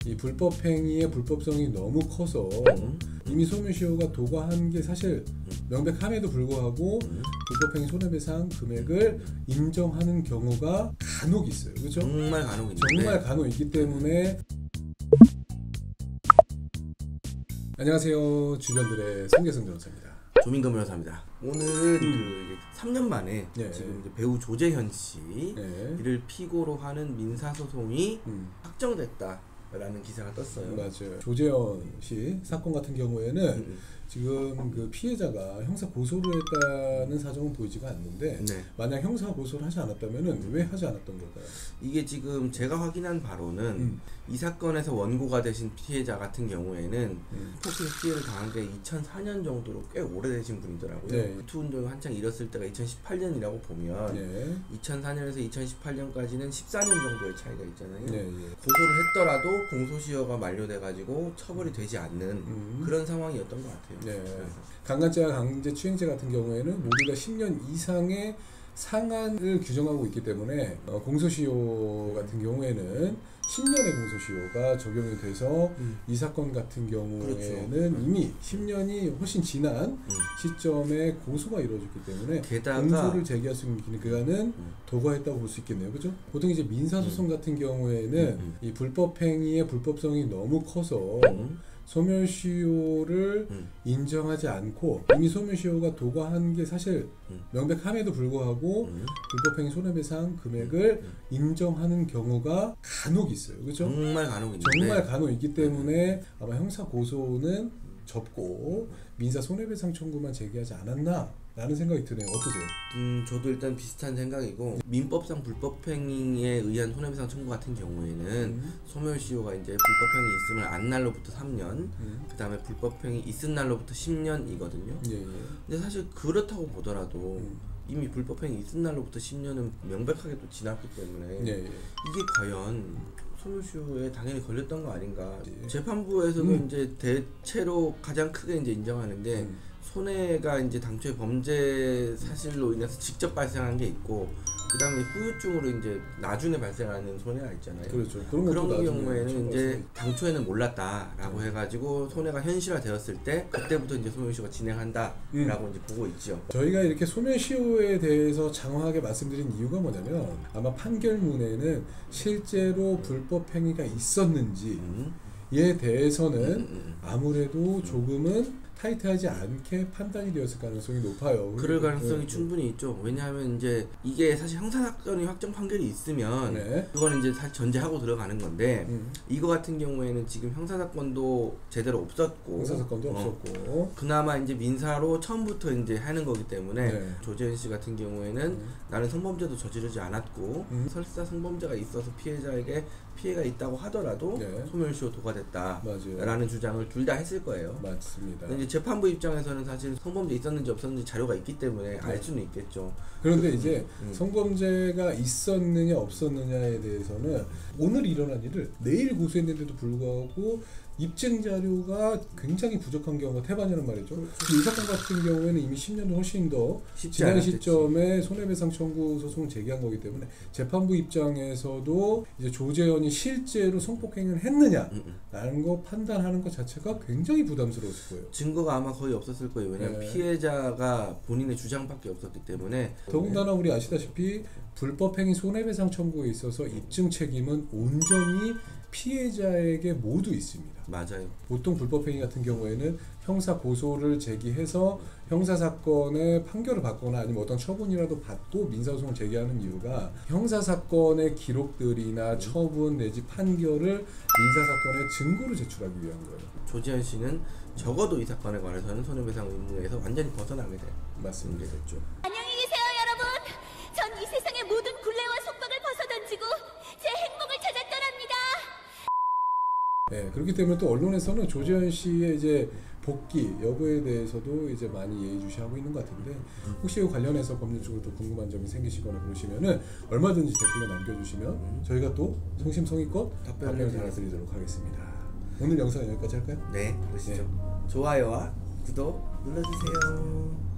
이 불법 행위의 불법성이 너무 커서 이미 소멸시효가 도과한 게 사실 명백함에도 불구하고 불법행위 손해배상 금액을 인정하는 경우가 간혹 있어요. 그렇죠? 정말 간혹 있는데 정말 간혹 있기 때문에. 안녕하세요. 주변들의 송계승 변호사입니다. 조민근 변호사입니다. 오늘은 3년 만에 지금 이제 배우 조재현 씨를 피고로 하는 민사소송이 확정됐다라는 기사가 떴어요. 맞아요. 조재현 씨 사건 같은 경우에는 지금 그 피해자가 형사 고소를 했다는 사정은 보이지가 않는데 만약 형사 고소를 하지 않았다면은 왜 하지 않았던 걸까요? 이게 지금 제가 확인한 바로는 이 사건에서 원고가 되신 피해자 같은 경우에는 폭행 피해를 당한 게 2004년 정도로 꽤 오래되신 분이더라고요. 투운동이 한창 일었을 때가 2018년이라고 보면 2004년에서 2018년까지는 14년 정도의 차이가 있잖아요. 고소를 했더라도 공소시효가 만료돼가지고 처벌이 되지 않는 그런 상황이었던 것 같아요. 강간죄와 강제추행죄 같은 경우에는 모두가 10년 이상의 상한을 규정하고 있기 때문에 공소시효 같은 경우에는 10년의 공소시효가 적용이 돼서 이 사건 같은 경우에는 이미 10년이 훨씬 지난 시점에 고소가 이루어졌기 때문에 게다가 공소를 제기할 수 있는 기간은 도과했다고 볼 수 있겠네요. 그죠? 보통 이제 민사소송 같은 경우에는 이 불법행위의 불법성이 너무 커서 소멸시효를 인정하지 않고 이미 소멸시효가 도과한 게 사실 명백함에도 불구하고 불법행위 손해배상 금액을 인정하는 경우가 간혹 있어요. 그렇죠? 정말 간혹 있는데 정말 간혹 있기 때문에 아마 형사 고소는 접고 민사 손해배상 청구만 제기하지 않았나 라는 생각이 드네요. 어떠세요? 저도 일단 비슷한 생각이고, 민법상 불법행위에 의한 손해배상 청구 같은 경우에는 소멸시효가 이제 불법행위 있음을 안 날로부터 3년, 그 다음에 불법행위 있은 날로부터 10년이거든요. 근데 사실 그렇다고 보더라도 이미 불법행위 있은 날로부터 10년은 명백하게 또 지났기 때문에 이게 과연 소멸시효에 당연히 걸렸던 거 아닌가. 재판부에서도 이제 대체로 가장 크게 이제 인정하는 게 손해가 이제 당초에 범죄 사실로 인해서 직접 발생한 게 있고, 그 다음에 후유증으로 이제 나중에 발생하는 손해가 있잖아요. 그렇죠. 그런 경우에는 이제 당초에는 몰랐다라고 해가지고 손해가 현실화되었을 때 그때부터 이제 소멸시효가 진행한다라고 이제 보고 있죠. 저희가 이렇게 소멸시효에 대해서 장황하게 말씀드린 이유가 뭐냐면 아마 판결문에는 실제로 불법 행위가 있었는지에 대해서는 아무래도 조금은 타이트하지 않게 판단이 되었을 가능성이 높아요. 그럴 가능성이 충분히 있죠. 왜냐하면 이제 이게 사실 형사사건이 확정 판결이 있으면 그거는 이제 사실 전제하고 들어가는 건데 이거 같은 경우에는 지금 형사사건도 제대로 없었고 형사사건도 없었고 그나마 이제 민사로 처음부터 이제 하는 거기 때문에 조재현 씨 같은 경우에는 나는 성범죄도 저지르지 않았고 설사 성범죄가 있어서 피해자에게 피해가 있다고 하더라도 소멸시효 도과됐다라는 주장을 둘 다 했을 거예요. 맞습니다. 근데 이제 재판부 입장에서는 사실 성범죄 있었는지 없었는지 자료가 있기 때문에 알 수는 있겠죠. 그런데 이제 성범죄가 있었느냐 없었느냐에 대해서는 오늘 일어난 일을 내일 고소했는데도 불구하고 입증 자료가 굉장히 부족한 경우가 태반이란 말이죠. 이 사건 같은 경우에는 이미 10년도 훨씬 더 지난 시점에 손해배상 청구 소송을 제기한 거기 때문에 재판부 입장에서도 이제 조재현이 실제로 성폭행을 했느냐라는 거 판단하는 것 자체가 굉장히 부담스러웠을 거예요. 증거가 아마 거의 없었을 거예요. 왜냐하면 피해자가 본인의 주장밖에 없었기 때문에. 더군다나 우리 아시다시피 불법행위 손해배상 청구에 있어서 입증 책임은 온전히 피해자에게 모두 있습니다. 맞아요. 보통 불법행위 같은 경우에는 형사 고소를 제기해서 형사사건의 판결을 받거나 아니면 어떤 처분이라도 받고 민사소송을 제기하는 이유가 형사사건의 기록들이나 처분 내지 판결을 민사사건의 증거로 제출하기 위한 거예요. 조재현 씨는 적어도 이 사건에 관해서는 손해배상 의무에서 완전히 벗어나게 될 맞습니다. 됐죠. 안녕히 계세요, 여러분. 전 이 세상의 모든 굴레와 속박을 벗어던지고 제 행복을 찾아 떠납니다. 그렇기 때문에 또 언론에서는 조재현 씨의 이제 복귀 여부에 대해서도 이제 많이 예의주시하고 있는 것 같은데, 혹시 이 관련해서 법률적으로 또 궁금한 점이 생기시거나 그러시면은 얼마든지 댓글로 남겨주시면 저희가 또 성심성의껏 답변을 달아드리도록 하겠습니다. 오늘 영상은 여기까지 할까요? 네, 그러시죠. 좋아요와 구독 눌러주세요.